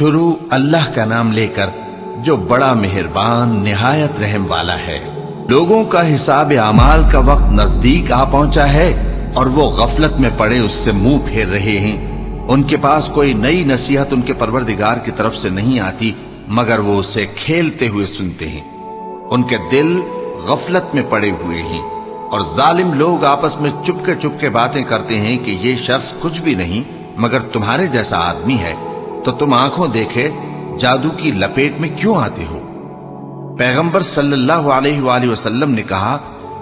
شروع اللہ کا نام لے کر جو بڑا مہربان نہایت رحم والا ہے۔ لوگوں کا حساب اعمال کا وقت نزدیک آ پہنچا ہے اور وہ غفلت میں پڑے اس سے منہ پھیر رہے ہیں۔ ان کے پاس کوئی نئی نصیحت ان کے پروردگار کی طرف سے نہیں آتی مگر وہ اسے کھیلتے ہوئے سنتے ہیں۔ ان کے دل غفلت میں پڑے ہوئے ہیں اور ظالم لوگ آپس میں چپکے باتیں کرتے ہیں کہ یہ شخص کچھ بھی نہیں مگر تمہارے جیسا آدمی ہے، تو تم آنکھوں دیکھے جادو کی لپیٹ میں کیوں آتے ہو؟ پیغمبر صلی اللہ علیہ وآلہ وسلم نے کہا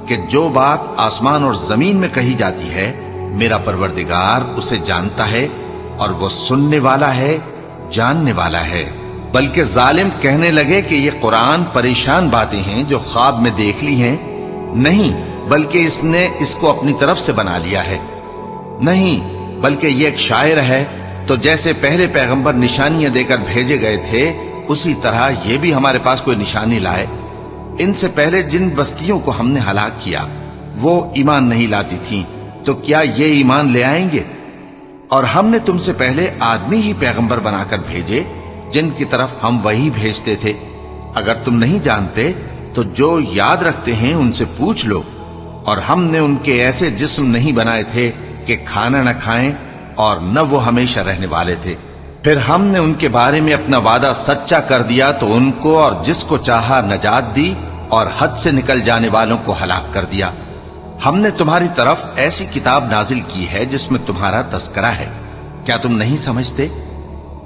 کہ جو بات آسمان اور زمین میں کہی جاتی ہے میرا پروردگار اسے جانتا ہے اور وہ سننے والا ہے، جاننے والا ہے۔ بلکہ ظالم کہنے لگے کہ یہ قرآن پریشان باتیں ہیں جو خواب میں دیکھ لی ہیں۔ نہیں، بلکہ اس نے اس کو اپنی طرف سے بنا لیا ہے۔ نہیں، بلکہ یہ ایک شاعر ہے۔ تو جیسے پہلے پیغمبر نشانیاں دے کر بھیجے گئے تھے اسی طرح یہ بھی ہمارے پاس کوئی نشانی لائے۔ ان سے پہلے جن بستیوں کو ہم نے ہلاک کیا وہ ایمان نہیں لاتی تھیں، تو کیا یہ ایمان لے آئیں گے؟ اور ہم نے تم سے پہلے آدمی ہی پیغمبر بنا کر بھیجے جن کی طرف ہم وہی بھیجتے تھے۔ اگر تم نہیں جانتے تو جو یاد رکھتے ہیں ان سے پوچھ لو۔ اور ہم نے ان کے ایسے جسم نہیں بنائے تھے کہ کھانا نہ کھائیں اور نہ وہ ہمیشہ رہنے والے تھے۔ پھر ہم نے ان کے بارے میں اپنا وعدہ سچا کر دیا تو ان کو اور جس کو چاہا نجات دی اور حد سے نکل جانے والوں کو ہلاک کر دیا۔ ہم نے تمہاری طرف ایسی کتاب نازل کی ہے جس میں تمہارا تذکرہ ہے، کیا تم نہیں سمجھتے؟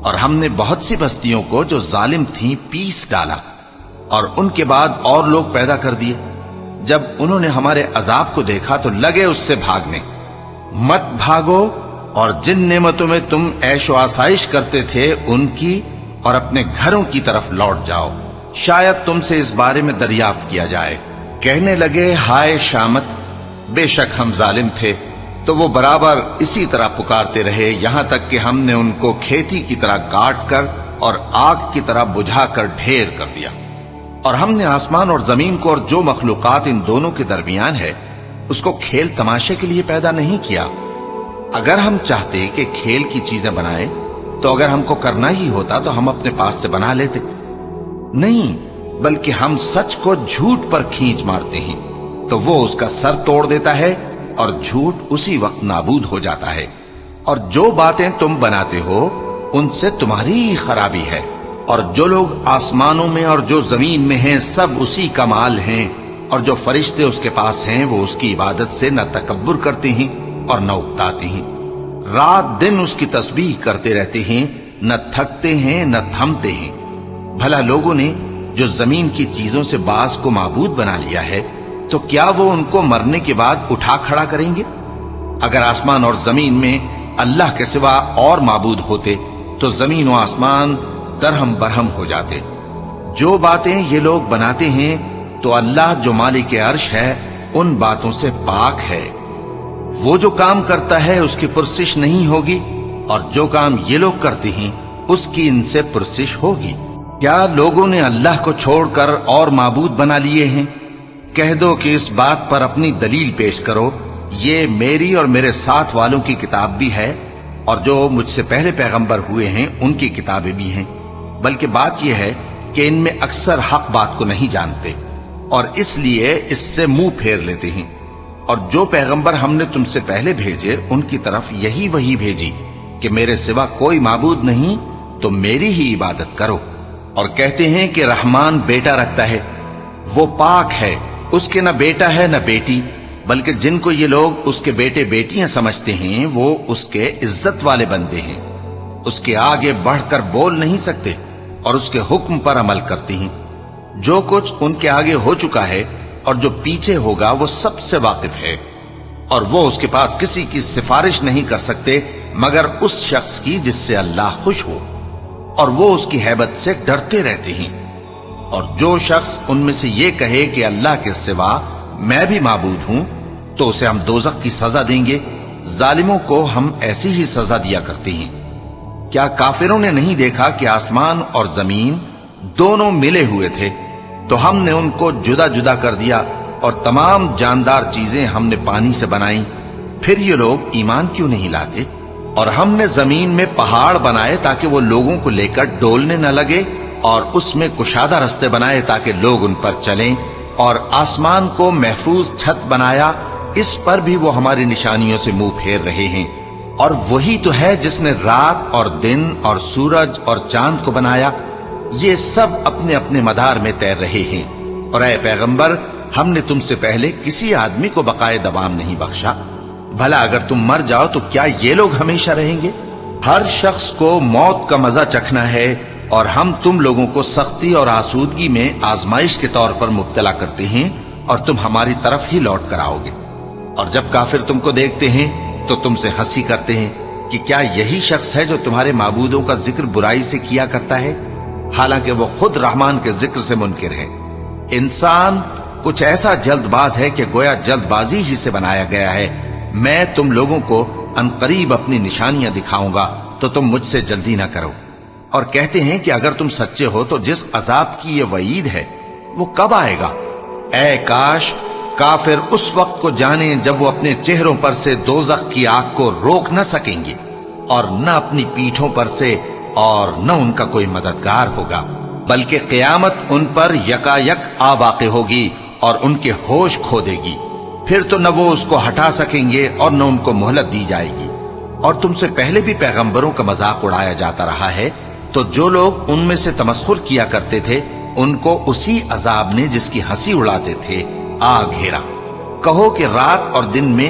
اور ہم نے بہت سی بستیوں کو جو ظالم تھیں پیس ڈالا اور ان کے بعد اور لوگ پیدا کر دیے۔ جب انہوں نے ہمارے عذاب کو دیکھا تو لگے اس سے بھاگنے۔ مت بھاگو اور جن نعمتوں میں تم عیش و آسائش کرتے تھے ان کی اور اپنے گھروں کی طرف لوٹ جاؤ، شاید تم سے اس بارے میں دریافت کیا جائے۔ کہنے لگے ہائے شامت، بے شک ہم ظالم تھے۔ تو وہ برابر اسی طرح پکارتے رہے یہاں تک کہ ہم نے ان کو کھیتی کی طرح کاٹ کر اور آگ کی طرح بجھا کر ڈھیر کر دیا۔ اور ہم نے آسمان اور زمین کو اور جو مخلوقات ان دونوں کے درمیان ہے اس کو کھیل تماشے کے لیے پیدا نہیں کیا۔ اگر ہم چاہتے کہ کھیل کی چیزیں بنائیں تو اگر ہم کو کرنا ہی ہوتا تو ہم اپنے پاس سے بنا لیتے۔ نہیں، بلکہ ہم سچ کو جھوٹ پر کھینچ مارتے ہیں تو وہ اس کا سر توڑ دیتا ہے اور جھوٹ اسی وقت نابود ہو جاتا ہے۔ اور جو باتیں تم بناتے ہو ان سے تمہاری ہی خرابی ہے۔ اور جو لوگ آسمانوں میں اور جو زمین میں ہیں سب اسی کا مال ہیں، اور جو فرشتے اس کے پاس ہیں وہ اس کی عبادت سے نہ تکبر کرتے ہیں اور نہ اکتاتے ہیں۔ رات دن اس کی تسبیح کرتے رہتے ہیں، نہ تھکتے ہیں نہ تھمتے ہیں۔ بھلا لوگوں نے جو زمین کی چیزوں سے بعض کو معبود بنا لیا ہے تو کیا وہ ان کو مرنے کے بعد اٹھا کھڑا کریں گے؟ اگر آسمان اور زمین میں اللہ کے سوا اور معبود ہوتے تو زمین و آسمان درہم برہم ہو جاتے۔ جو باتیں یہ لوگ بناتے ہیں تو اللہ جو مالک عرش ہے ان باتوں سے پاک ہے۔ وہ جو کام کرتا ہے اس کی پرسش نہیں ہوگی، اور جو کام یہ لوگ کرتے ہیں اس کی ان سے پرسش ہوگی۔ کیا لوگوں نے اللہ کو چھوڑ کر اور معبود بنا لیے ہیں؟ کہہ دو کہ اس بات پر اپنی دلیل پیش کرو۔ یہ میری اور میرے ساتھ والوں کی کتاب بھی ہے اور جو مجھ سے پہلے پیغمبر ہوئے ہیں ان کی کتابیں بھی ہیں، بلکہ بات یہ ہے کہ ان میں اکثر حق بات کو نہیں جانتے اور اس لیے اس سے منہ پھیر لیتے ہیں۔ اور جو پیغمبر ہم نے تم سے پہلے بھیجے ان کی طرف یہی وحی بھیجی کہ میرے سوا کوئی معبود نہیں تو میری ہی عبادت کرو۔ اور کہتے ہیں کہ رحمان بیٹا رکھتا ہے، وہ پاک ہے، اس کے نہ بیٹا ہے نہ بیٹی، بلکہ جن کو یہ لوگ اس کے بیٹے بیٹیاں سمجھتے ہیں وہ اس کے عزت والے بندے ہیں۔ اس کے آگے بڑھ کر بول نہیں سکتے اور اس کے حکم پر عمل کرتے ہیں۔ جو کچھ ان کے آگے ہو چکا ہے اور جو پیچھے ہوگا وہ سب سے واقف ہے، اور وہ اس کے پاس کسی کی سفارش نہیں کر سکتے مگر اس شخص کی جس سے اللہ خوش ہو، اور وہ اس کی ہیبت سے ڈرتے رہتے ہیں۔ اور جو شخص ان میں سے یہ کہے کہ اللہ کے سوا میں بھی معبود ہوں تو اسے ہم دوزخ کی سزا دیں گے۔ ظالموں کو ہم ایسی ہی سزا دیا کرتے ہیں۔ کیا کافروں نے نہیں دیکھا کہ آسمان اور زمین دونوں ملے ہوئے تھے تو ہم نے ان کو جدا جدا کر دیا اور تمام جاندار چیزیں ہم نے پانی سے بنائیں، پھر یہ لوگ ایمان کیوں نہیں لاتے؟ اور ہم نے زمین میں پہاڑ بنائے تاکہ وہ لوگوں کو لے کر ڈولنے نہ لگے، اور اس میں کشادہ رستے بنائے تاکہ لوگ ان پر چلیں، اور آسمان کو محفوظ چھت بنایا، اس پر بھی وہ ہماری نشانیوں سے منہ پھیر رہے ہیں۔ اور وہی تو ہے جس نے رات اور دن اور سورج اور چاند کو بنایا، یہ سب اپنے اپنے مدار میں تیر رہے ہیں۔ اور اے پیغمبر، ہم نے تم سے پہلے کسی آدمی کو بقائے دوام نہیں بخشا، بھلا اگر تم مر جاؤ تو کیا یہ لوگ ہمیشہ رہیں گے؟ ہر شخص کو موت کا مزہ چکھنا ہے، اور ہم تم لوگوں کو سختی اور آسودگی میں آزمائش کے طور پر مبتلا کرتے ہیں، اور تم ہماری طرف ہی لوٹ کر آؤ گے۔ اور جب کافر تم کو دیکھتے ہیں تو تم سے ہنسی کرتے ہیں کہ کیا یہی شخص ہے جو تمہارے معبودوں کا ذکر برائی سے کیا کرتا ہے، حالانکہ وہ خود رحمان کے ذکر سے منکر ہے۔ انسان کچھ ایسا جلد باز ہے کہ گویا جلد بازی ہی سے بنایا گیا ہے۔ میں تم لوگوں کو عنقریب اپنی نشانیاں دکھاؤں گا تو تم مجھ سے جلدی نہ کرو۔ اور کہتے ہیں کہ اگر تم سچے ہو تو جس عذاب کی یہ وعید ہے وہ کب آئے گا؟ اے کاش کافر اس وقت کو جانیں جب وہ اپنے چہروں پر سے دوزخ کی آگ کو روک نہ سکیں گے، اور نہ اپنی پیٹھوں پر سے، اور نہ ان کا کوئی مددگار ہوگا، بلکہ قیامت ان پر یکا یک آ واقع ہوگی اور ان کے ہوش کھو دے گی۔ پھر تو نہ وہ اس کو ہٹا سکیں گے اور نہ ان کو مہلت دی جائے گی۔ اور تم سے پہلے بھی پیغمبروں کا مذاق اڑایا جاتا رہا ہے، تو جو لوگ ان میں سے تمسخر کیا کرتے تھے ان کو اسی عذاب نے جس کی ہنسی اڑاتے تھے آ گھیرا۔ کہو کہ رات اور دن میں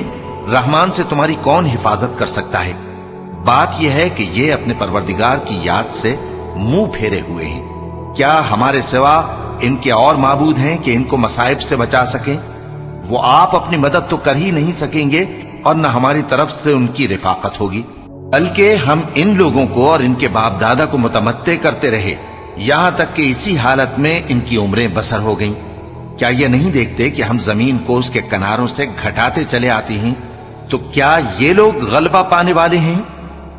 رحمان سے تمہاری کون حفاظت کر سکتا ہے؟ بات یہ ہے کہ یہ اپنے پروردگار کی یاد سے منہ پھیرے ہوئے ہیں۔ کیا ہمارے سوا ان کے اور معبود ہیں کہ ان کو مصائب سے بچا سکیں؟ وہ آپ اپنی مدد تو کر ہی نہیں سکیں گے، اور نہ ہماری طرف سے ان کی رفاقت ہوگی، بلکہ ہم ان لوگوں کو اور ان کے باپ دادا کو متمتع کرتے رہے، یہاں تک کہ اسی حالت میں ان کی عمریں بسر ہو گئیں۔ کیا یہ نہیں دیکھتے کہ ہم زمین کو اس کے کناروں سے گھٹاتے چلے آتے ہیں؟ تو کیا یہ لوگ غلبہ پانے والے ہیں؟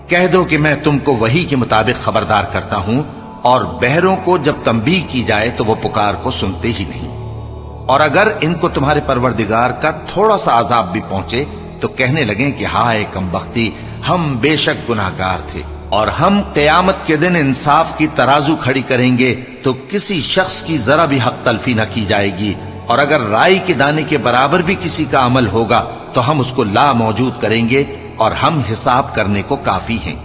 کہہ دو کہ میں تم کو وحی کے مطابق خبردار کرتا ہوں، اور بہروں کو جب تنبیہ کی جائے تو وہ پکار کو سنتے ہی نہیں۔ اور اگر ان کو تمہارے پروردگار کا تھوڑا سا عذاب بھی پہنچے تو کہنے لگیں کہ ہائے کم بختی، ہم بے شک گناہگار تھے۔ اور ہم قیامت کے دن انصاف کی ترازو کھڑی کریں گے تو کسی شخص کی ذرا بھی حق تلفی نہ کی جائے گی، اور اگر رائی کے دانے کے برابر بھی کسی کا عمل ہوگا تو ہم اس کو لا موجود کریں گے، اور ہم حساب کرنے کو کافی ہیں۔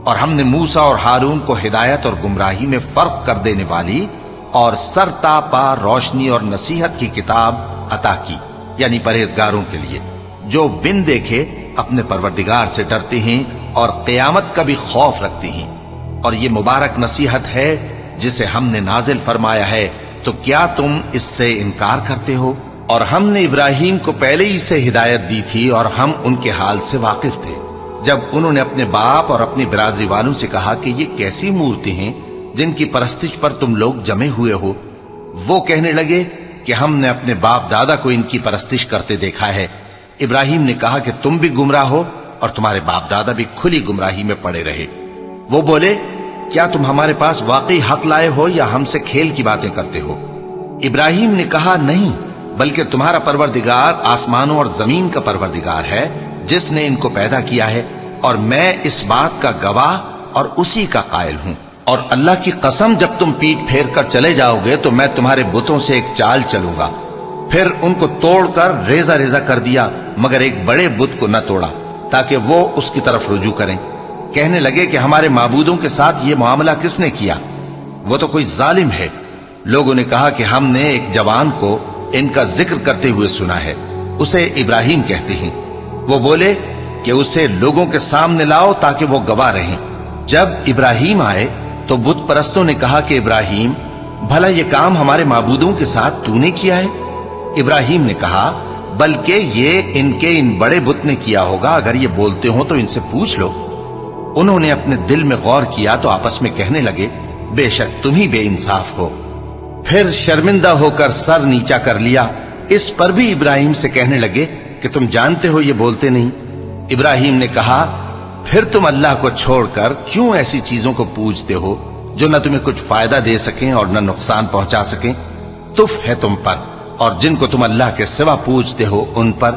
اور ہم نے موسیٰ اور ہارون کو ہدایت اور گمراہی میں فرق کر دینے والی اور سر تا پا روشنی اور نصیحت کی کتاب عطا کی، یعنی پرہیزگاروں کے لیے جو بن دیکھے اپنے پروردگار سے ڈرتے ہیں اور قیامت کا بھی خوف رکھتے ہیں۔ اور یہ مبارک نصیحت ہے جسے ہم نے نازل فرمایا ہے، تو کیا تم اس سے انکار کرتے ہو؟ اور ہم نے ابراہیم کو پہلے ہی سے ہدایت دی تھی، اور ہم ان کے حال سے واقف تھے جب انہوں نے اپنے باپ اور اپنی برادری والوں سے کہا کہ یہ کیسی مورتی ہیں جن کی پرستش پر تم لوگ جمے ہوئے ہو۔ وہ کہنے لگے کہ ہم نے اپنے باپ دادا کو ان کی پرستش کرتے دیکھا ہے۔ ابراہیم نے کہا کہ تم بھی گمراہ ہو اور تمہارے باپ دادا بھی کھلی گمراہی میں پڑے رہے۔ وہ بولے کیا تم ہمارے پاس واقعی حق لائے ہو یا ہم سے کھیل کی باتیں کرتے ہو؟ ابراہیم نے کہا نہیں، بلکہ تمہارا پروردگار آسمانوں اور زمین کا پروردگار ہے جس نے ان کو پیدا کیا ہے، اور میں اس بات کا گواہ اور اسی کا قائل ہوں۔ اور اللہ کی قسم جب تم پیٹ پھیر کر چلے جاؤ گے تو میں تمہارے بتوں سے ایک چال چلوں گا۔ پھر ان کو توڑ کر ریزہ ریزہ کر دیا، مگر ایک بڑے بت کو نہ توڑا تاکہ وہ اس کی طرف رجوع کریں۔ کہنے لگے کہ ہمارے معبودوں کے ساتھ یہ معاملہ کس نے کیا؟ وہ تو کوئی ظالم ہے۔ لوگوں نے کہا کہ ہم نے ایک جوان کو ان کا ذکر کرتے ہوئے سنا ہے، اسے ابراہیم کہتے ہیں۔ وہ بولے کہ اسے لوگوں کے سامنے لاؤ تاکہ وہ گواہ رہیں۔ جب ابراہیم آئے تو بت پرستوں نے کہا کہ ابراہیم، بھلا یہ کام ہمارے معبودوں کے ساتھ تو نے کیا ہے؟ ابراہیم نے کہا بلکہ یہ ان کے ان بڑے بت نے کیا ہوگا، اگر یہ بولتے ہوں تو ان سے پوچھ لو۔ انہوں نے اپنے دل میں غور کیا تو آپس میں کہنے لگے بے شک تم ہی بے انصاف ہو۔ پھر شرمندہ ہو کر سر نیچا کر لیا۔ اس پر بھی ابراہیم سے کہنے لگے کہ تم جانتے ہو یہ بولتے نہیں۔ ابراہیم نے کہا پھر تم اللہ کو چھوڑ کر کیوں ایسی چیزوں کو پوجتے ہو جو نہ تمہیں کچھ فائدہ دے سکیں اور نہ نقصان پہنچا سکیں؟ تف ہے تم پر اور جن کو تم اللہ کے سوا پوجتے ہو ان پر،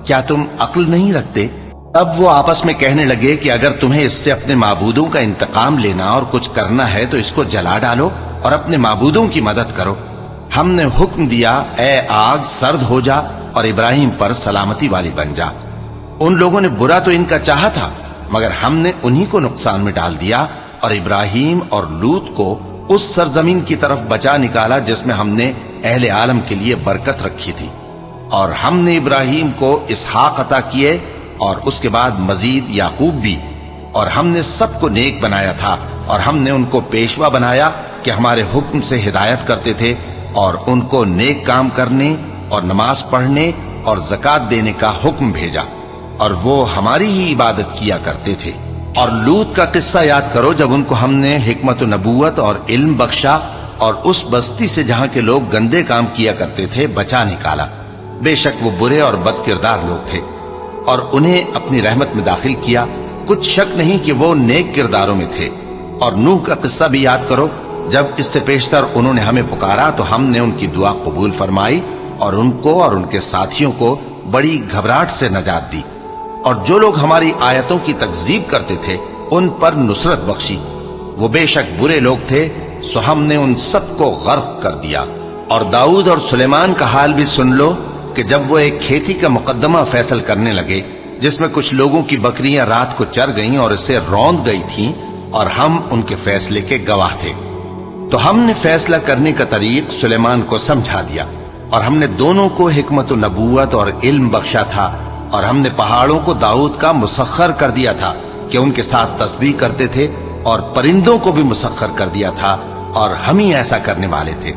کیا تم عقل نہیں رکھتے؟ اب وہ آپس میں کہنے لگے کہ اگر تمہیں اس سے اپنے معبودوں کا انتقام لینا اور کچھ کرنا ہے تو اس کو جلا ڈالو اور اپنے معبودوں کی مدد کرو۔ ہم نے حکم دیا، اے آگ سرد ہو جا اور ابراہیم پر سلامتی والی بن جا۔ ان لوگوں نے برا تو ان کا چاہا تھا، مگر ہم نے انہی کو نقصان میں ڈال دیا اور ابراہیم اور لوط کو اس سرزمین کی طرف بچا نکالا جس میں ہم نے اہل عالم کے لیے برکت رکھی تھی۔ اور ہم نے ابراہیم کو اسحاق عطا کیے اور اس کے بعد مزید یعقوب بھی، اور ہم نے سب کو نیک بنایا تھا، اور ہم نے ان کو پیشوا بنایا کہ ہمارے حکم سے ہدایت کرتے تھے، اور ان کو نیک کام کرنے اور نماز پڑھنے اور زکات دینے کا حکم بھیجا، اور وہ ہماری ہی عبادت کیا کرتے تھے۔ اور لوط کا قصہ یاد کرو جب ان کو ہم نے حکمت و نبوت اور علم بخشا اور اس بستی سے جہاں کے لوگ گندے کام کیا کرتے تھے بچا نکالا۔ بے شک وہ برے اور بد کردار لوگ تھے، اور انہیں اپنی رحمت میں داخل کیا، کچھ شک نہیں کہ وہ نیک کرداروں میں تھے۔ اور نوح کا قصہ بھی یاد کرو جب اس سے پیشتر انہوں نے ہمیں پکارا تو ہم نے ان کی دعا قبول فرمائی اور ان کو اور ان کے ساتھیوں کو بڑی گھبراہٹ سے نجات دی، اور جو لوگ ہماری آیتوں کی تکذیب کرتے تھے ان پر نصرت بخشی۔ وہ بے شک برے لوگ تھے، سو ہم نے ان سب کو غرق کر دیا۔ اور داؤد اور سلیمان کا حال بھی سن لو کہ جب وہ ایک کھیتی کا مقدمہ فیصل کرنے لگے جس میں کچھ لوگوں کی بکریاں رات کو چر گئیں اور اسے روند گئی تھیں، اور ہم ان کے فیصلے کے گواہ تھے، تو ہم نے فیصلہ کرنے کا طریق سلیمان کو سمجھا دیا، اور ہم نے دونوں کو حکمت و نبوت اور علم بخشا تھا، اور ہم نے پہاڑوں کو داؤد کا مسخر کر دیا تھا کہ ان کے ساتھ تسبیح کرتے تھے، اور پرندوں کو بھی مسخر کر دیا تھا، اور ہم ہی ایسا کرنے والے تھے۔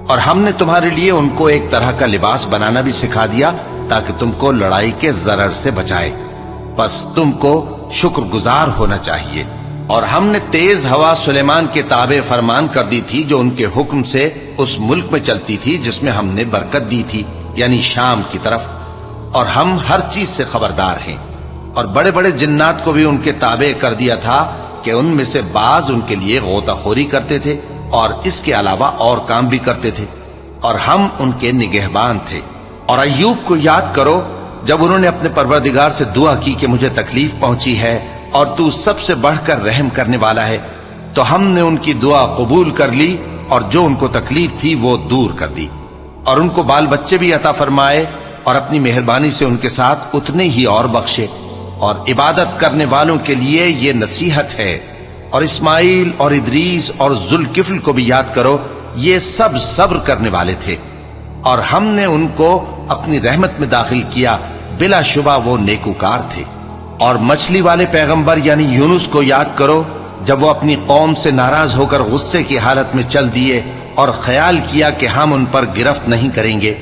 اور ہم نے تمہارے لیے ان کو ایک طرح کا لباس بنانا بھی سکھا دیا تاکہ تم کو لڑائی کے ضرر سے بچائے، بس تم کو شکر گزار ہونا چاہیے۔ اور ہم نے تیز ہوا سلیمان کے تابع فرمان کر دی تھی جو ان کے حکم سے اس ملک میں چلتی تھی جس میں ہم نے برکت دی تھی، یعنی شام کی طرف، اور ہم ہر چیز سے خبردار ہیں۔ اور بڑے بڑے جنات کو بھی ان کے تابع کر دیا تھا کہ ان میں سے بعض ان کے لیے غوطہ خوری کرتے تھے اور اس کے علاوہ اور کام بھی کرتے تھے، اور ہم ان کے نگہبان تھے۔ اور ایوب کو یاد کرو جب انہوں نے اپنے پروردگار سے دعا کی کہ مجھے تکلیف پہنچی ہے اور تو سب سے بڑھ کر رحم کرنے والا ہے، تو ہم نے ان کی دعا قبول کر لی اور جو ان کو تکلیف تھی وہ دور کر دی، اور ان کو بال بچے بھی عطا فرمائے، اور اپنی مہربانی سے ان کے ساتھ اتنے ہی اور بخشے۔ اور عبادت کرنے والوں کے لیے یہ نصیحت ہے۔ اور اسماعیل اور ادریس اور ذوالکفل کو بھی یاد کرو، یہ سب صبر کرنے والے تھے، اور ہم نے ان کو اپنی رحمت میں داخل کیا، بلا شبہ وہ نیکوکار تھے۔ اور مچھلی والے پیغمبر یعنی یونس کو یاد کرو جب وہ اپنی قوم سے ناراض ہو کر غصے کی حالت میں چل دیے اور خیال کیا کہ ہم ان پر گرفت نہیں کریں گے،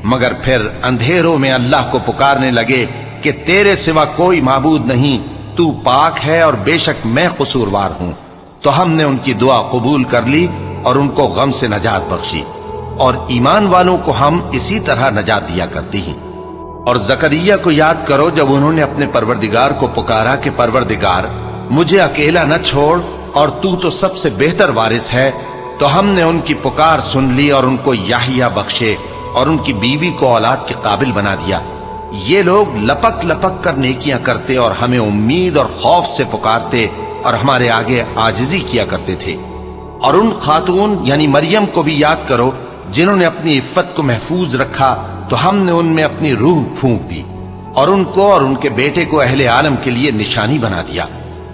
مگر پھر اندھیروں میں اللہ کو پکارنے لگے کہ تیرے سوا کوئی معبود نہیں، تو پاک ہے اور بے شک میں قصوروار ہوں، تو ہم نے ان کی دعا قبول کر لی اور ان کو غم سے نجات بخشی، اور ایمان والوں کو ہم اسی طرح نجات دیا کرتی ہیں۔ اور زکریا کو یاد کرو جب انہوں نے اپنے پروردگار کو پکارا کہ پروردگار مجھے اکیلا نہ چھوڑ اور تو سب سے بہتر وارث ہے، تو ہم نے ان کی پکار سن لی اور ان کو یحییٰ بخشے اور ان کی بیوی کو اولاد کے قابل بنا دیا۔ یہ لوگ لپک لپک کر نیکیاں کرتے اور ہمیں امید اور خوف سے پکارتے اور ہمارے آگے عاجزی کیا کرتے تھے۔ اور ان خاتون یعنی مریم کو بھی یاد کرو جنہوں نے اپنی عفت کو محفوظ رکھا، تو ہم نے ان میں اپنی روح پھونک دی اور ان کو اور ان کے بیٹے کو اہل عالم کے لیے نشانی بنا دیا۔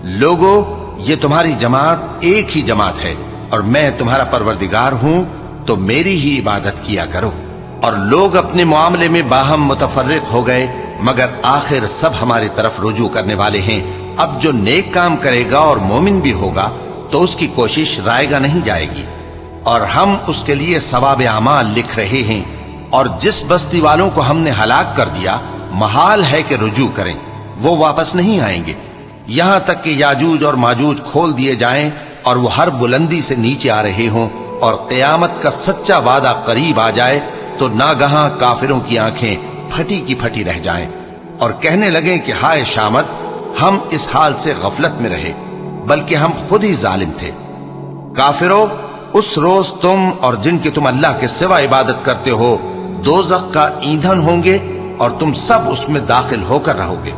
لوگو، یہ تمہاری جماعت ایک ہی جماعت ہے اور میں تمہارا پروردگار ہوں، تو میری ہی عبادت کیا کرو۔ اور لوگ اپنے معاملے میں باہم متفرق ہو گئے، مگر آخر سب ہماری طرف رجوع کرنے والے ہیں۔ اب جو نیک کام کرے گا اور مومن بھی ہوگا تو اس کی کوشش رائے گا نہیں جائے گی، اور ہم اس کے لیے ثواب اعمال لکھ رہے ہیں۔ اور جس بستی والوں کو ہم نے ہلاک کر دیا محال ہے کہ رجوع کریں، وہ واپس نہیں آئیں گے، یہاں تک کہ یاجوج اور ماجوج کھول دیے جائیں اور وہ ہر بلندی سے نیچے آ رہے ہوں، اور قیامت کا سچا وعدہ قریب آ جائے تو ناگہاں کافروں کی آنکھیں پھٹی کی پھٹی رہ جائیں اور کہنے لگیں کہ ہائے شامت، ہم اس حال سے غفلت میں رہے، بلکہ ہم خود ہی ظالم تھے۔ کافروں، اس روز تم اور جن کی تم اللہ کے سوا عبادت کرتے ہو دوزخ کا ایندھن ہوں گے، اور تم سب اس میں داخل ہو کر رہو گے۔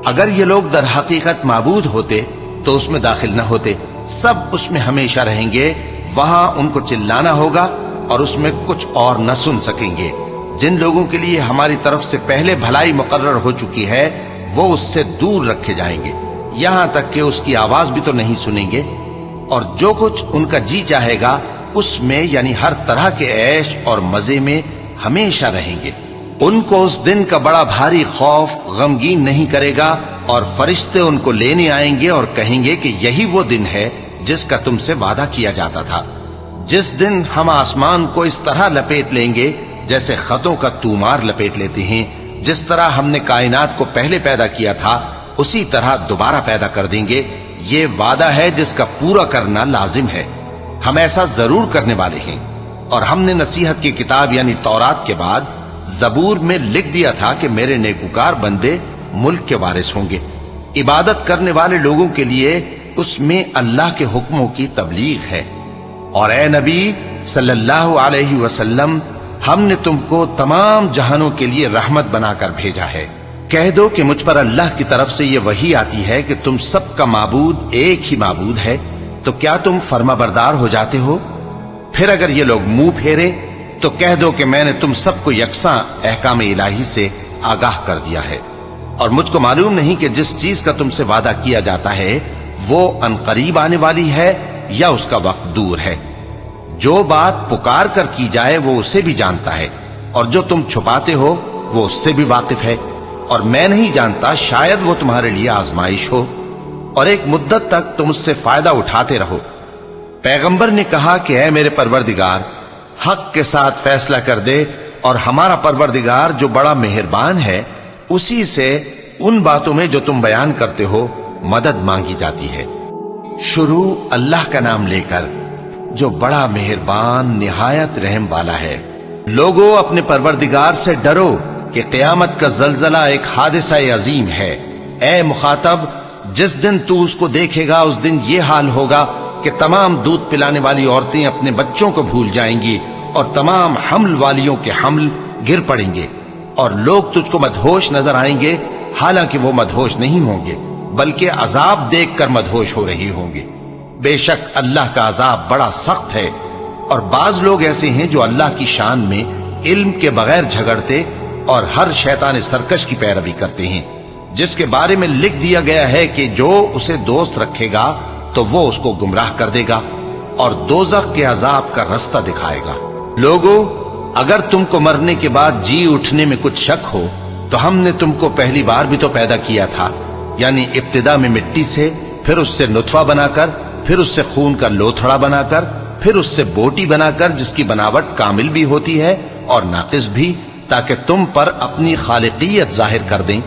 اگر یہ لوگ در حقیقت معبود ہوتے تو اس میں داخل نہ ہوتے، سب اس میں ہمیشہ رہیں گے، وہاں ان کو چلانا ہوگا اور اس میں کچھ اور نہ سن سکیں گے۔ جن لوگوں کے لیے ہماری طرف سے پہلے بھلائی مقرر ہو چکی ہے وہ اس سے دور رکھے جائیں گے، یہاں تک کہ اس کی آواز بھی تو نہیں سنیں گے، اور جو کچھ ان کا جی چاہے گا اس میں یعنی ہر طرح کے عیش اور مزے میں ہمیشہ رہیں گے۔ ان کو اس دن کا بڑا بھاری خوف غمگین نہیں کرے گا، اور فرشتے ان کو لینے آئیں گے اور کہیں گے کہ یہی وہ دن ہے جس کا تم سے وعدہ کیا جاتا تھا، جس دن ہم آسمان کو اس طرح لپیٹ لیں گے جیسے خطوں کا تومار لپیٹ لیتے ہیں، جس طرح ہم نے کائنات کو پہلے پیدا کیا تھا اسی طرح دوبارہ پیدا کر دیں گے۔ یہ وعدہ ہے جس کا پورا کرنا لازم ہے، ہم ایسا ضرور کرنے والے ہیں۔ اور ہم نے نصیحت کی کتاب یعنی تورات کے بعد زبور میں لکھ دیا تھا کہ میرے نیکوکار بندے ملک کے وارث ہوں گے۔ عبادت کرنے والے لوگوں کے لیے اس میں اللہ کے حکموں کی تبلیغ ہے۔ اور اے نبی صلی اللہ علیہ وسلم، ہم نے تم کو تمام جہانوں کے لیے رحمت بنا کر بھیجا ہے۔ کہہ دو کہ مجھ پر اللہ کی طرف سے یہ وحی آتی ہے کہ تم سب کا معبود ایک ہی معبود ہے، تو کیا تم فرما بردار ہو جاتے ہو؟ پھر اگر یہ لوگ منہ پھیرے تو کہہ دو کہ میں نے تم سب کو یکساں احکام الہی سے آگاہ کر دیا ہے، اور مجھ کو معلوم نہیں کہ جس چیز کا تم سے وعدہ کیا جاتا ہے وہ عنقریب آنے والی ہے یا اس کا وقت دور ہے۔ جو بات پکار کر کی جائے وہ اسے بھی جانتا ہے، اور جو تم چھپاتے ہو وہ اس سے بھی واقف ہے، اور میں نہیں جانتا، شاید وہ تمہارے لیے آزمائش ہو، اور ایک مدت تک تم اس سے فائدہ اٹھاتے رہو۔ پیغمبر نے کہا کہ اے میرے پروردگار، حق کے ساتھ فیصلہ کر دے، اور ہمارا پروردگار جو بڑا مہربان ہے اسی سے ان باتوں میں جو تم بیان کرتے ہو مدد مانگی جاتی ہے۔ شروع اللہ کا نام لے کر جو بڑا مہربان نہایت رحم والا ہے۔ لوگوں اپنے پروردگار سے ڈرو کہ قیامت کا زلزلہ ایک حادثہ عظیم ہے۔ اے مخاطب، جس دن تو اس کو دیکھے گا اس دن یہ حال ہوگا کہ تمام دودھ پلانے والی عورتیں اپنے بچوں کو بھول جائیں گی، اور تمام حمل والیوں کے حمل گر پڑیں گے، اور لوگ تجھ کو مدہوش نظر آئیں گے، حالانکہ وہ مدہوش نہیں ہوں گے بلکہ عذاب دیکھ کر مدہوش ہو رہے ہوں گے۔ بے شک اللہ کا عذاب بڑا سخت ہے۔ اور بعض لوگ ایسے ہیں جو اللہ کی شان میں علم کے بغیر جھگڑتے اور ہر شیطان سرکش کی پیروی کرتے ہیں، جس کے بارے میں لکھ دیا گیا ہے کہ جو اسے دوست رکھے گا تو وہ اس کو گمراہ کر دے گا اور دوزخ کے عذاب کا رستہ دکھائے گا۔ لوگوں، اگر تم کو مرنے کے بعد جی اٹھنے میں کچھ شک ہو تو ہم نے تم کو پہلی بار بھی تو پیدا کیا تھا، یعنی ابتدا میں مٹی سے، پھر اس سے نطفہ بنا کر، پھر اس سے خون کا لوتھڑا بنا کر، پھر اس سے بوٹی بنا کر جس کی بناوٹ کامل بھی ہوتی ہے اور ناقص بھی، تاکہ تم پر اپنی خالقیت ظاہر کر دیں۔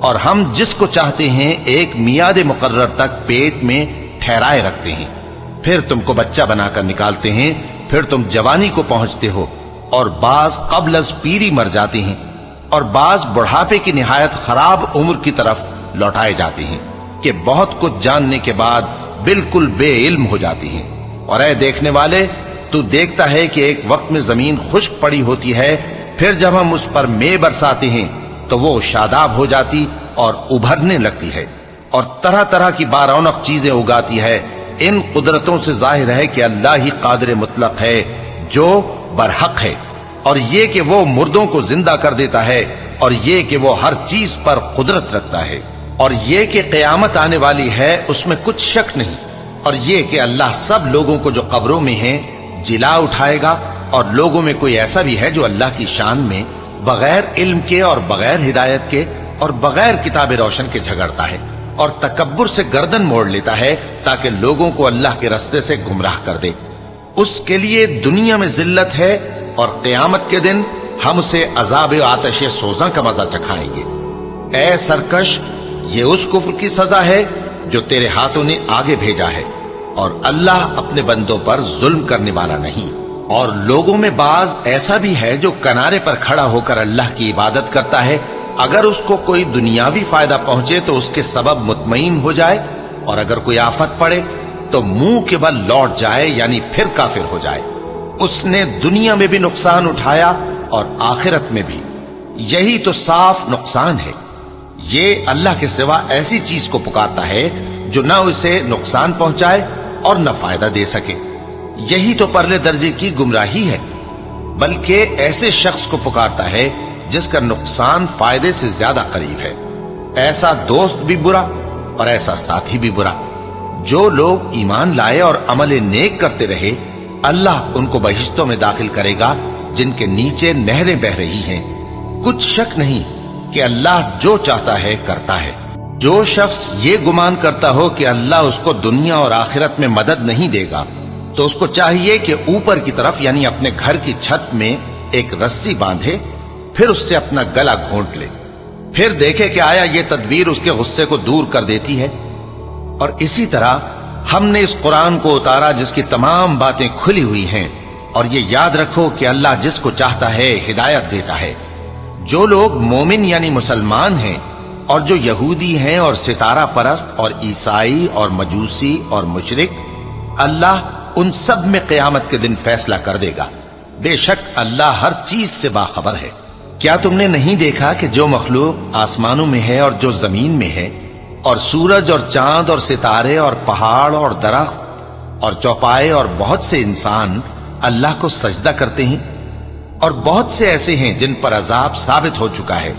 اور ہم جس کو چاہتے ہیں ایک میعاد مقرر تک پیٹ میں ٹھہرائے رکھتے ہیں، پھر تم کو بچہ بنا کر نکالتے ہیں، پھر تم جوانی کو پہنچتے ہو، اور بعض قبل از پیری مر جاتے ہیں، اور بعض بڑھاپے کی نہایت خراب عمر کی طرف لوٹائے جاتے ہیں کہ بہت کچھ جاننے کے بعد بالکل بے علم ہو جاتے ہیں۔ اور اے دیکھنے والے، تو دیکھتا ہے کہ ایک وقت میں زمین خشک پڑی ہوتی ہے، پھر جب ہم اس پر مے برساتے ہیں تو وہ شاداب ہو جاتی اور ابھرنے لگتی ہے اور طرح طرح کی بارونق چیزیں اگاتی ہے۔ ان قدرتوں سے ظاہر ہے کہ اللہ ہی قادر مطلق ہے جو برحق ہے، اور یہ کہ وہ مردوں کو زندہ کر دیتا ہے، اور یہ کہ وہ ہر چیز پر قدرت رکھتا ہے، اور یہ کہ قیامت آنے والی ہے اس میں کچھ شک نہیں، اور یہ کہ اللہ سب لوگوں کو جو قبروں میں ہیں جلا اٹھائے گا۔ اور لوگوں میں کوئی ایسا بھی ہے جو اللہ کی شان میں بغیر علم کے اور بغیر ہدایت کے اور بغیر کتاب روشن کے جھگڑتا ہے اور تکبر سے گردن موڑ لیتا ہے تاکہ لوگوں کو اللہ کے رستے سے گمراہ کر دے۔ اس کے لیے دنیا میں ذلت ہے، اور قیامت کے دن ہم اسے عذاب آتش سوزاں کا مزہ چکھائیں گے۔ اے سرکش، یہ اس کفر کی سزا ہے جو تیرے ہاتھوں نے آگے بھیجا ہے، اور اللہ اپنے بندوں پر ظلم کرنے والا نہیں۔ اور لوگوں میں بعض ایسا بھی ہے جو کنارے پر کھڑا ہو کر اللہ کی عبادت کرتا ہے، اگر اس کو کوئی دنیاوی فائدہ پہنچے تو اس کے سبب مطمئن ہو جائے، اور اگر کوئی آفت پڑے تو منہ کے بل لوٹ جائے، یعنی پھر کافر ہو جائے۔ اس نے دنیا میں بھی نقصان اٹھایا اور آخرت میں بھی، یہی تو صاف نقصان ہے۔ یہ اللہ کے سوا ایسی چیز کو پکارتا ہے جو نہ اسے نقصان پہنچائے اور نہ فائدہ دے سکے. یہی تو پرلے درجے کی گمراہی ہے. بلکہ ایسے شخص کو پکارتا ہے جس کا نقصان فائدے سے زیادہ قریب ہے. ایسا دوست بھی برا اور ایسا ساتھی بھی برا. جو لوگ ایمان لائے اور عمل نیک کرتے رہے اللہ ان کو بہشتوں میں داخل کرے گا جن کے نیچے نہریں بہ رہی ہیں. کچھ شک نہیں کہ اللہ جو چاہتا ہے کرتا ہے. جو شخص یہ گمان کرتا ہو کہ اللہ اس کو دنیا اور آخرت میں مدد نہیں دے گا تو اس کو چاہیے کہ اوپر کی طرف یعنی اپنے گھر کی چھت میں ایک رسی باندھے، پھر اس سے اپنا گلا گھونٹ لے، پھر دیکھے کہ آیا یہ تدبیر اس کے غصے کو دور کر دیتی ہے. اور اسی طرح ہم نے اس قرآن کو اتارا جس کی تمام باتیں کھلی ہوئی ہیں. اور یہ یاد رکھو کہ اللہ جس کو چاہتا ہے ہدایت دیتا ہے. جو لوگ مومن یعنی مسلمان ہیں اور جو یہودی ہیں اور ستارہ پرست اور عیسائی اور مجوسی اور مشرک، اللہ ان سب میں قیامت کے دن فیصلہ کر دے گا. بے شک اللہ ہر چیز سے باخبر ہے. کیا تم نے نہیں دیکھا کہ جو مخلوق آسمانوں میں ہے اور جو زمین میں ہے، اور سورج اور چاند اور ستارے اور پہاڑ اور درخت اور چوپائے اور بہت سے انسان اللہ کو سجدہ کرتے ہیں، اور بہت سے ایسے ہیں جن پر عذاب ثابت ہو چکا ہے.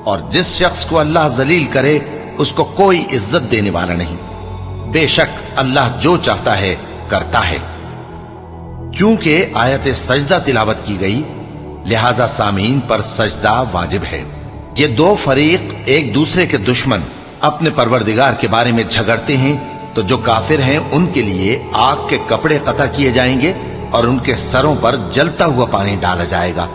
اور جس شخص کو اللہ ذلیل کرے اس کو کوئی عزت دینے والا نہیں. بے شک اللہ جو چاہتا ہے کرتا ہے. کیونکہ آیت سجدہ تلاوت کی گئی لہذا سامعین پر سجدہ واجب ہے. یہ دو فریق ایک دوسرے کے دشمن اپنے پروردگار کے بارے میں جھگڑتے ہیں تو جو کافر ہیں ان کے لیے آگ کے کپڑے قطع کیے جائیں گے اور ان کے سروں پر جلتا ہوا پانی ڈالا جائے گا.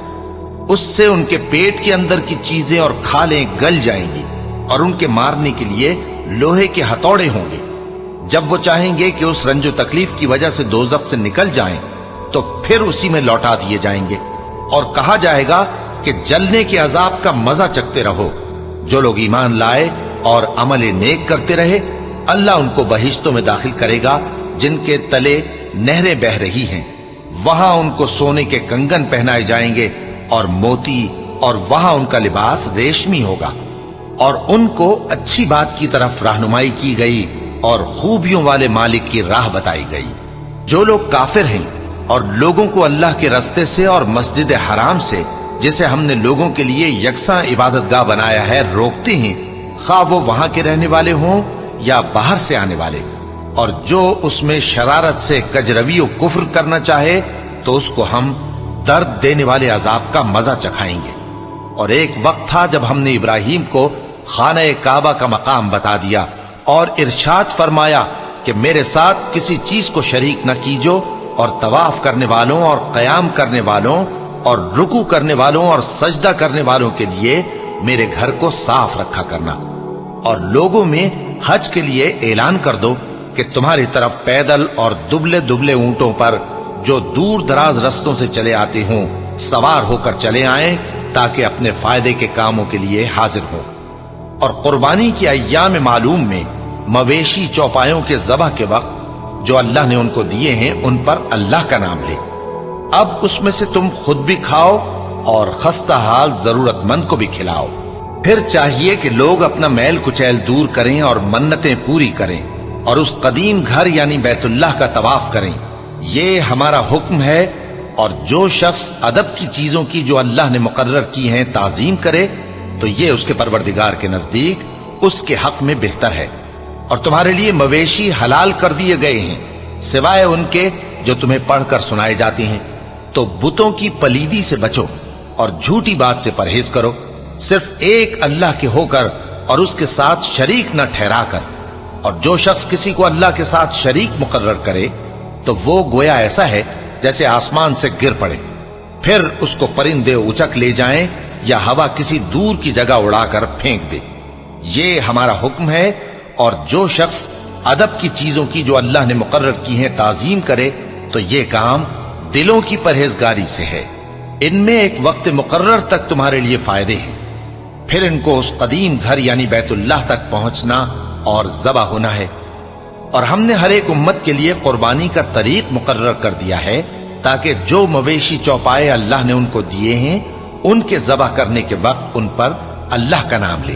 اس سے ان کے پیٹ کے اندر کی چیزیں اور کھالیں گل جائیں گی اور ان کے مارنے کے لیے لوہے کے ہتھوڑے ہوں گے. جب وہ چاہیں گے کہ اس رنج و تکلیف کی وجہ سے دوزخ سے نکل جائیں تو پھر اسی میں لوٹا دیے جائیں گے اور کہا جائے گا کہ جلنے کے عذاب کا مزہ چکھتے رہو. جو لوگ ایمان لائے اور عمل نیک کرتے رہے اللہ ان کو بہشتوں میں داخل کرے گا جن کے تلے نہریں بہ رہی ہیں. وہاں ان کو سونے کے کنگن پہنائے جائیں گے اور موتی، اور وہاں ان کا لباس ریشمی ہوگا. اور ان کو اچھی بات کی طرف رہنمائی کی گئی اور خوبیوں والے مالک کی راہ بتائی گئی. جو لوگ کافر ہیں اور لوگوں کو اللہ کے رستے سے اور مسجد حرام سے جسے ہم نے لوگوں کے لیے یکساں عبادت گاہ بنایا ہے روکتے ہیں، خواہ وہ وہاں کے رہنے والے ہوں یا باہر سے آنے والے، اور جو اس میں شرارت سے کجروی و کفر کرنا چاہے تو اس کو ہم درد دینے والے عذاب کا مزہ چکھائیں گے. اور ایک وقت تھا جب ہم نے ابراہیم کو خانہ کعبہ کا مقام بتا دیا اور ارشاد فرمایا کہ میرے ساتھ کسی چیز کو شریک نہ کیجو، اور طواف کرنے والوں اور قیام کرنے والوں اور رکوع کرنے والوں اور سجدہ کرنے والوں کے لیے میرے گھر کو صاف رکھا کرنا. اور لوگوں میں حج کے لیے اعلان کر دو کہ تمہاری طرف پیدل اور دبلے دبلے اونٹوں پر جو دور دراز رستوں سے چلے آتے ہوں سوار ہو کر چلے آئیں تاکہ اپنے فائدے کے کاموں کے لیے حاضر ہوں. اور قربانی کی ایام معلوم میں مویشی چوپایوں کے ذبح کے وقت جو اللہ نے ان کو دیے ہیں ان پر اللہ کا نام لے. اب اس میں سے تم خود بھی کھاؤ اور خستہ حال ضرورت مند کو بھی کھلاؤ. پھر چاہیے کہ لوگ اپنا میل کچیل دور کریں اور منتیں پوری کریں اور اس قدیم گھر یعنی بیت اللہ کا طواف کریں. یہ ہمارا حکم ہے. اور جو شخص ادب کی چیزوں کی جو اللہ نے مقرر کی ہیں تعظیم کرے تو یہ اس کے پروردگار کے نزدیک اس کے حق میں بہتر ہے. اور تمہارے لیے مویشی حلال کر دیے گئے ہیں سوائے ان کے جو تمہیں پڑھ کر سنائے جاتے ہیں. تو بتوں کی پلیدی سے بچو اور جھوٹی بات سے پرہیز کرو، صرف ایک اللہ کے ہو کر اور اس کے ساتھ شریک نہ ٹھہرا کر. اور جو شخص کسی کو اللہ کے ساتھ شریک مقرر کرے تو وہ گویا ایسا ہے جیسے آسمان سے گر پڑے، پھر اس کو پرندے اچک لے جائیں یا ہوا کسی دور کی جگہ اڑا کر پھینک دے. یہ ہمارا حکم ہے. اور جو شخص ادب کی چیزوں کی جو اللہ نے مقرر کی ہیں تعظیم کرے تو یہ کام دلوں کی پرہیزگاری سے ہے. ان میں ایک وقت مقرر تک تمہارے لیے فائدے ہیں، پھر ان کو اس قدیم گھر یعنی بیت اللہ تک پہنچنا اور ذبح ہونا ہے. اور ہم نے ہر ایک امت کے لیے قربانی کا طریق مقرر کر دیا ہے تاکہ جو مویشی چوپائے اللہ نے ان کو دیے ہیں ان کے ذبح کرنے کے وقت ان پر اللہ کا نام لے.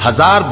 1000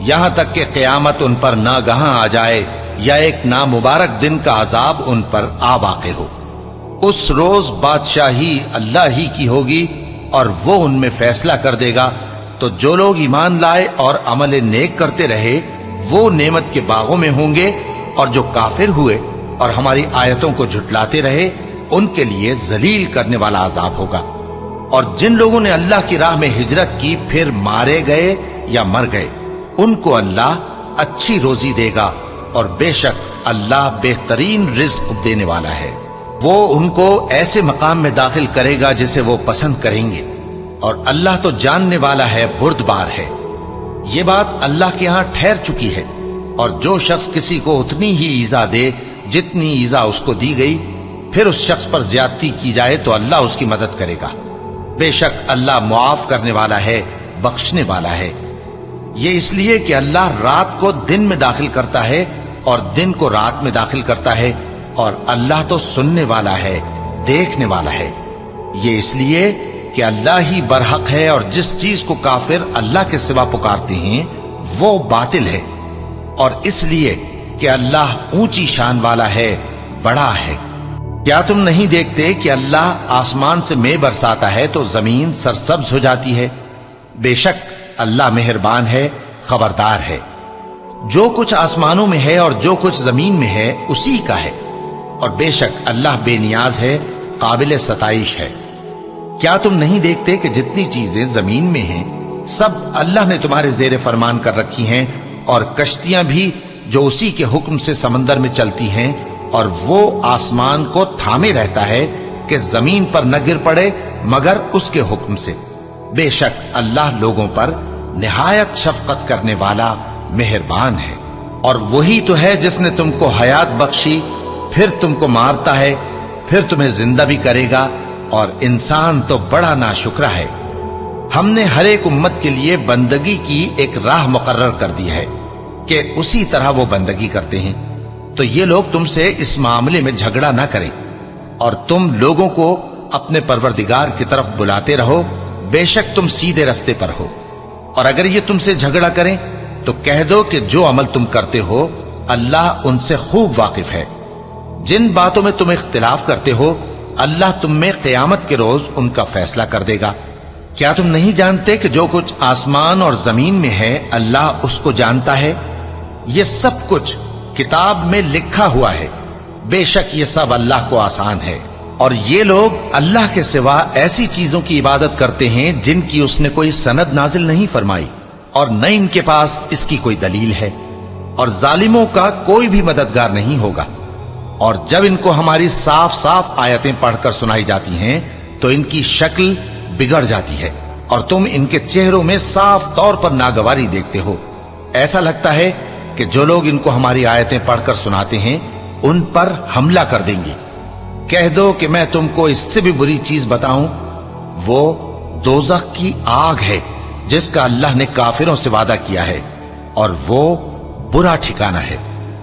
یہاں تک کہ قیامت ان پر ناگہاں آ جائے یا ایک نامبارک دن کا عذاب ان پر آ واقع ہو۔ اس روز بادشاہی اللہ ہی کی ہوگی اور وہ ان میں فیصلہ کر دے گا، تو جو لوگ ایمان لائے اور عمل نیک کرتے رہے وہ نعمت کے باغوں میں ہوں گے، اور جو کافر ہوئے اور ہماری آیتوں کو جھٹلاتے رہے ان کے لیے ذلیل کرنے والا عذاب ہوگا۔ اور جن لوگوں نے اللہ کی راہ میں ہجرت کی پھر مارے گئے یا مر گئے ان کو اللہ اچھی روزی دے گا، اور بے شک اللہ بہترین رزق دینے والا ہے۔ وہ ان کو ایسے مقام میں داخل کرے گا جسے وہ پسند کریں گے، اور اللہ تو جاننے والا ہے، بردبار ہے۔ یہ بات اللہ کے ہاں ٹھہر چکی ہے، اور جو شخص کسی کو اتنی ہی ایذا دے جتنی ایذا اس کو دی گئی، پھر اس شخص پر زیادتی کی جائے تو اللہ اس کی مدد کرے گا۔ بے شک اللہ معاف کرنے والا ہے، بخشنے والا ہے۔ یہ اس لیے کہ اللہ رات کو دن میں داخل کرتا ہے اور دن کو رات میں داخل کرتا ہے، اور اللہ تو سننے والا ہے، دیکھنے والا ہے۔ یہ اس لیے کہ اللہ ہی برحق ہے، اور جس چیز کو کافر اللہ کے سوا پکارتے ہیں وہ باطل ہے، اور اس لیے کہ اللہ اونچی شان والا ہے، بڑا ہے۔ کیا تم نہیں دیکھتے کہ اللہ آسمان سے مے برساتا ہے تو زمین سرسبز ہو جاتی ہے؟ بے شک اللہ مہربان ہے، خبردار ہے۔ جو کچھ آسمانوں میں ہے اور جو کچھ زمین میں ہے اسی کا ہے، اور بے شک اللہ بے نیاز ہے، قابل ستائش ہے۔ کیا تم نہیں دیکھتے کہ جتنی چیزیں زمین میں ہیں سب اللہ نے تمہارے زیر فرمان کر رکھی ہیں، اور کشتیاں بھی جو اسی کے حکم سے سمندر میں چلتی ہیں، اور وہ آسمان کو تھامے رہتا ہے کہ زمین پر نہ گر پڑے مگر اس کے حکم سے۔ بے شک اللہ لوگوں پر نہایت شفقت کرنے والا مہربان ہے۔ اور وہی تو ہے جس نے تم کو حیات بخشی، پھر تم کو مارتا ہے، پھر تمہیں زندہ بھی کرے گا، اور انسان تو بڑا ناشکرا ہے۔ ہم نے ہر ایک امت کے لیے بندگی کی ایک راہ مقرر کر دی ہے کہ اسی طرح وہ بندگی کرتے ہیں، تو یہ لوگ تم سے اس معاملے میں جھگڑا نہ کریں، اور تم لوگوں کو اپنے پروردگار کی طرف بلاتے رہو، بے شک تم سیدھے رستے پر ہو۔ اور اگر یہ تم سے جھگڑا کریں تو کہہ دو کہ جو عمل تم کرتے ہو اللہ ان سے خوب واقف ہے۔ جن باتوں میں تم اختلاف کرتے ہو اللہ تم میں قیامت کے روز ان کا فیصلہ کر دے گا۔ کیا تم نہیں جانتے کہ جو کچھ آسمان اور زمین میں ہے اللہ اس کو جانتا ہے؟ یہ سب کچھ کتاب میں لکھا ہوا ہے، بے شک یہ سب اللہ کو آسان ہے۔ اور یہ لوگ اللہ کے سوا ایسی چیزوں کی عبادت کرتے ہیں جن کی اس نے کوئی سند نازل نہیں فرمائی، اور نہ ان کے پاس اس کی کوئی دلیل ہے، اور ظالموں کا کوئی بھی مددگار نہیں ہوگا۔ اور جب ان کو ہماری صاف صاف آیتیں پڑھ کر سنائی جاتی ہیں تو ان کی شکل بگڑ جاتی ہے، اور تم ان کے چہروں میں صاف طور پر ناگواری دیکھتے ہو۔ ایسا لگتا ہے کہ جو لوگ ان کو ہماری آیتیں پڑھ کر سناتے ہیں ان پر حملہ کر دیں گے۔ کہہ دو کہ میں تم کو اس سے بھی بری چیز بتاؤں، وہ دوزخ کی آگ ہے جس کا اللہ نے کافروں سے وعدہ کیا ہے، اور وہ برا ٹھکانہ ہے۔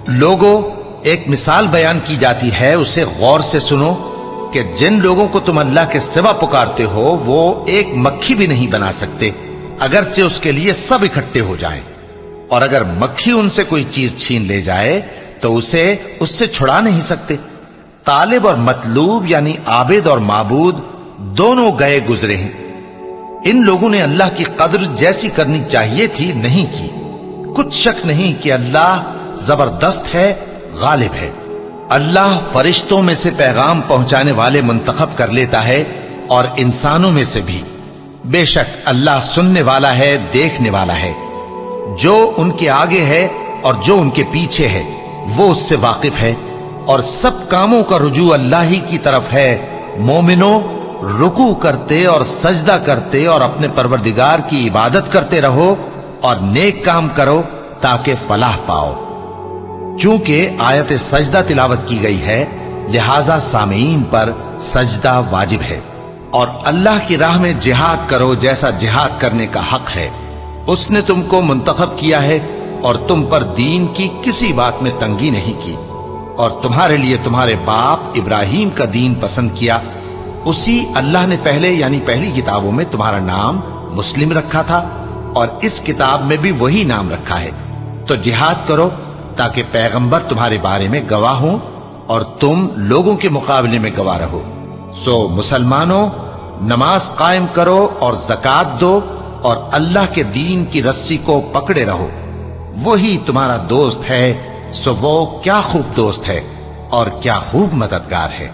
لوگوں، ایک مثال بیان کی جاتی ہے، اسے غور سے سنو کہ جن لوگوں کو تم اللہ کے سوا پکارتے ہو وہ ایک مکھی بھی نہیں بنا سکتے، اگرچہ اس کے لیے سب اکٹھے ہو جائیں۔ اور اگر مکھی ان سے کوئی چیز چھین لے جائے تو اسے اس سے چھڑا نہیں سکتے۔ طالب اور مطلوب یعنی عابد اور معبود دونوں گئے گزرے ہیں۔ ان لوگوں نے اللہ کی قدر جیسی کرنی چاہیے تھی نہیں کی۔ کچھ شک نہیں کہ اللہ زبردست ہے، غالب ہے۔ اللہ فرشتوں میں سے پیغام پہنچانے والے منتخب کر لیتا ہے اور انسانوں میں سے بھی۔ بے شک اللہ سننے والا ہے، دیکھنے والا ہے۔ جو ان کے آگے ہے اور جو ان کے پیچھے ہے وہ اس سے واقف ہے، اور سب کاموں کا رجوع اللہ ہی کی طرف ہے۔ مومنوں، رکوع کرتے اور سجدہ کرتے اور اپنے پروردگار کی عبادت کرتے رہو اور نیک کام کرو تاکہ فلاح پاؤ۔ چونکہ آیت سجدہ تلاوت کی گئی ہے لہذا سامعین پر سجدہ واجب ہے۔ اور اللہ کی راہ میں جہاد کرو جیسا جہاد کرنے کا حق ہے۔ اس نے تم کو منتخب کیا ہے اور تم پر دین کی کسی بات میں تنگی نہیں کی، اور تمہارے لیے تمہارے باپ ابراہیم کا دین پسند کیا۔ اسی اللہ نے پہلے یعنی پہلی کتابوں میں تمہارا نام مسلم رکھا تھا، اور اس کتاب میں بھی وہی نام رکھا ہے۔ تو جہاد کرو تاکہ پیغمبر تمہارے بارے میں گواہ ہوں اور تم لوگوں کے مقابلے میں گواہ رہو۔ سو مسلمانوں، نماز قائم کرو اور زکات دو اور اللہ کے دین کی رسی کو پکڑے رہو، وہی تمہارا دوست ہے۔ سو وہ کیا خوب دوست ہے اور کیا خوب مددگار ہے۔